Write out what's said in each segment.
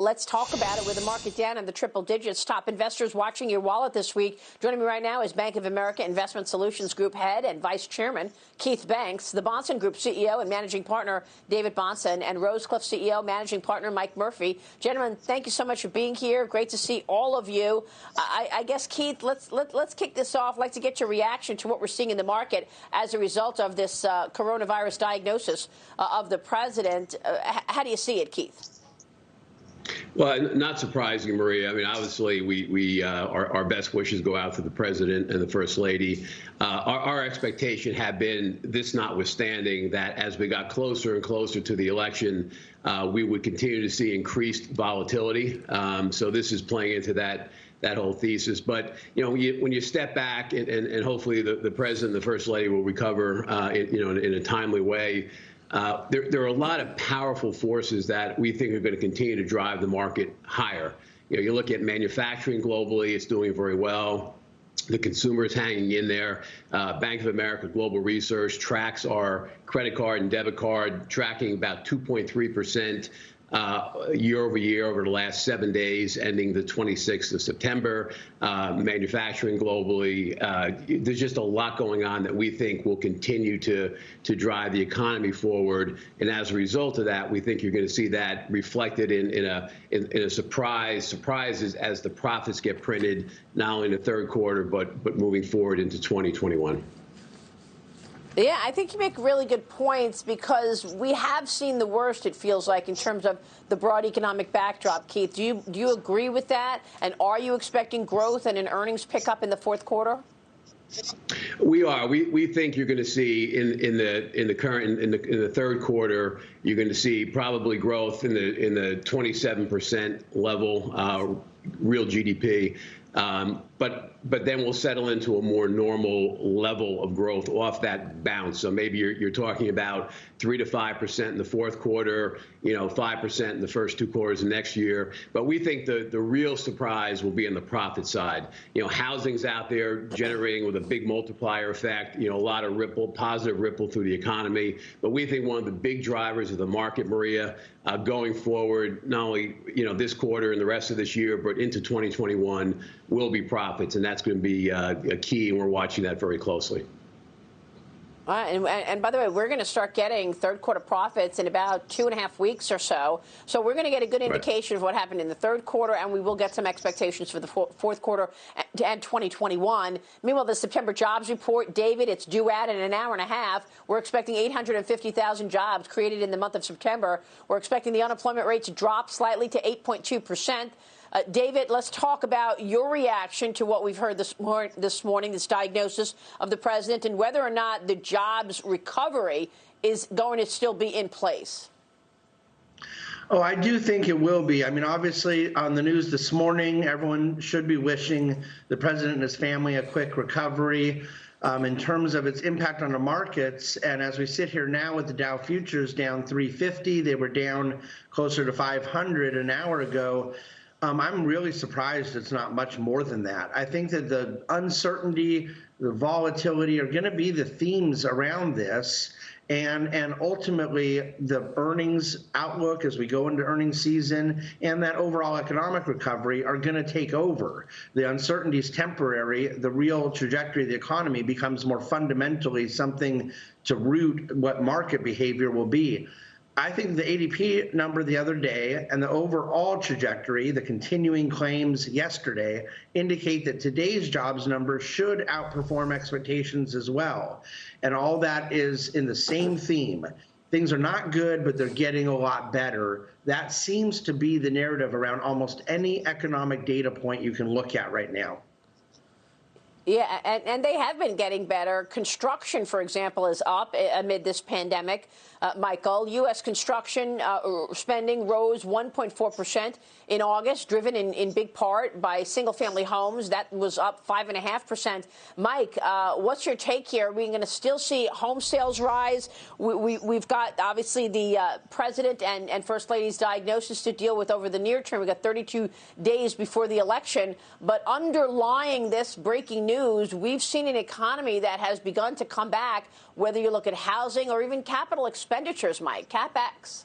Let's talk about it with the market down in the triple digits. Top investors watching your wallet this week. Joining me right now is Bank of America Investment Solutions Group Head and Vice Chairman Keith Banks, the Bahnsen Group CEO and Managing Partner David Bahnsen, and Rosecliff CEO, Managing Partner Mike Murphy. Gentlemen, thank you so much for being here. Great to see all of you. I guess, Keith, let's kick this off. I'd like to get your reaction to what we're seeing in the market as a result of this coronavirus diagnosis of the president. How do you see it, Keith? Well, not surprising, Maria. I mean, obviously, our best wishes go out to the president and the first lady. Our expectation had been, this notwithstanding, that as we got closer and closer to the election, we would continue to see increased volatility. So this is playing into that whole thesis. But, you know, when you step back and hopefully the president and the first lady will recover, in a timely way. There are a lot of powerful forces that we think are going to continue to drive the market higher. You know, you look at manufacturing globally, it's doing very well. The consumer is hanging in there. Bank of America Global Research tracks our credit card and debit card, tracking about 2.3%. Year over year over the last 7 days, ending the 26th of September. Manufacturing globally, there's just a lot going on that we think will continue to drive the economy forward. And as a result of that, we think you're going to see that reflected in a surprises as the profits get printed, not only in the third quarter, but moving forward into 2021. Yeah, I think you make really good points because we have seen the worst, it feels like, in terms of the broad economic backdrop. Keith, do you agree with that? And are you expecting growth and an earnings pickup in the fourth quarter? We are. We think you're going to see in the third quarter, you're going to see probably growth in the 27% level, real GDP. But then we'll settle into a more normal level of growth off that bounce. So maybe you're talking about 3 to 5% in the fourth quarter, 5% in the first 2 quarters of next year. But we think the real surprise will be on the profit side. Housing's out there generating with a big multiplier effect, a lot of positive ripple through the economy. But we think one of the big drivers of the market, Maria, going forward, not only this quarter and the rest of this year, but into 2021, will be profits, and that's going to be a key, and we're watching that very closely. And by the way, we're going to start getting third quarter profits in about 2.5 weeks or so. So we're going to get a good indication of what happened in the third quarter, and we will get some expectations for the fourth quarter and 2021. Meanwhile, the September jobs report, David, it's due out in an hour and a half. We're expecting 850,000 jobs created in the month of September. We're expecting the unemployment rate to drop slightly to 8.2%. David, let's talk about your reaction to what we've heard this morning, this diagnosis of the president, and whether or not the jobs recovery is going to still be in place. Oh, I do think it will be. I mean, obviously, on the news this morning, everyone should be wishing the president and his family a quick recovery. In terms of its impact on the markets, and as we sit here now with the Dow futures down 350, they were down closer to 500 an hour ago. I'm really surprised it's not much more than that. I think that the uncertainty, the volatility are going to be the themes around this. And ultimately, the earnings outlook as we go into earnings season and that overall economic recovery are going to take over. The uncertainty is temporary. The real trajectory of the economy becomes more fundamentally something to root what market behavior will be. I think the ADP number the other day and the overall trajectory, the continuing claims yesterday, indicate that today's jobs number should outperform expectations as well. And all that is in the same theme. Things are not good, but they're getting a lot better. That seems to be the narrative around almost any economic data point you can look at right now. Yeah, and they have been getting better. Construction, for example, is up amid this pandemic. Michael, U.S. construction spending rose 1.4% in August, driven in big part by single-family homes. That was up 5.5%. Mike, what's your take here? Are we going to still see home sales rise? We've got, obviously, the president and First Lady's diagnosis to deal with over the near term. We've got 32 days before the election. But underlying this breaking news, we've seen an economy that has begun to come back, whether you look at housing or even capital expenditures, Mike, CapEx.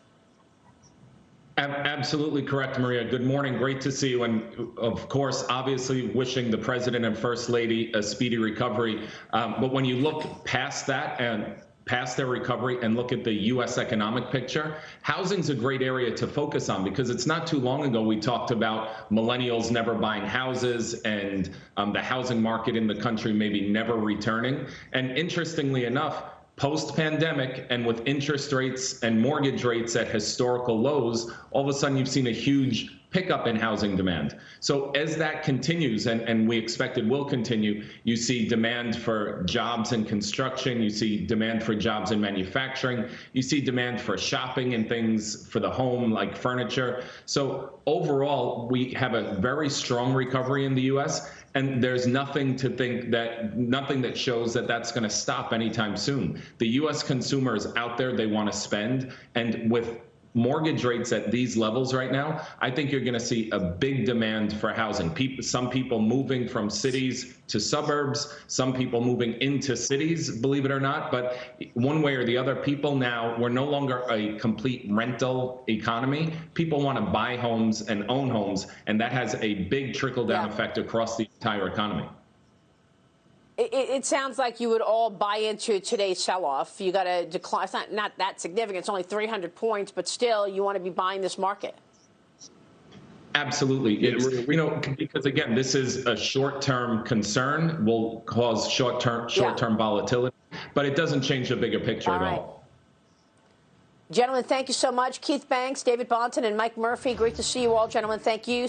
Absolutely correct, Maria. Good morning. Great to see you. And of course, obviously wishing the president and first lady a speedy recovery. But when you look past that and past their recovery and look at the U.S. economic picture, housing's a great area to focus on, because it's not too long ago we talked about millennials never buying houses and the housing market in the country maybe never returning. And interestingly enough, post-pandemic and with interest rates and mortgage rates at historical lows, all of a sudden you've seen a huge pickup in housing demand. So as that continues, and we expect it will continue, you see demand for jobs in construction, you see demand for jobs in manufacturing, you see demand for shopping and things for the home like furniture. So overall, we have a very strong recovery in the U.S., and there's nothing that shows that that's going to stop anytime soon. The U.S. consumer is out there, they want to spend, and with mortgage rates at these levels right now, I think you're going to see a big demand for housing. Some people moving from cities to suburbs, some people moving into cities, believe it or not. But one way or the other, people now, we're no longer a complete rental economy. People want to buy homes and own homes, and that has a big trickle-down effect across the entire economy. It sounds like you would all buy into today's sell-off. You got to decline. It's not that significant. It's only 300 points, but still, you want to be buying this market. Absolutely. It's, because again, this is a short-term concern, will cause short-term volatility, but it doesn't change the bigger picture at all. Gentlemen, thank you so much. Keith Banks, David Bahnsen, and Mike Murphy. Great to see you all, gentlemen. Thank you.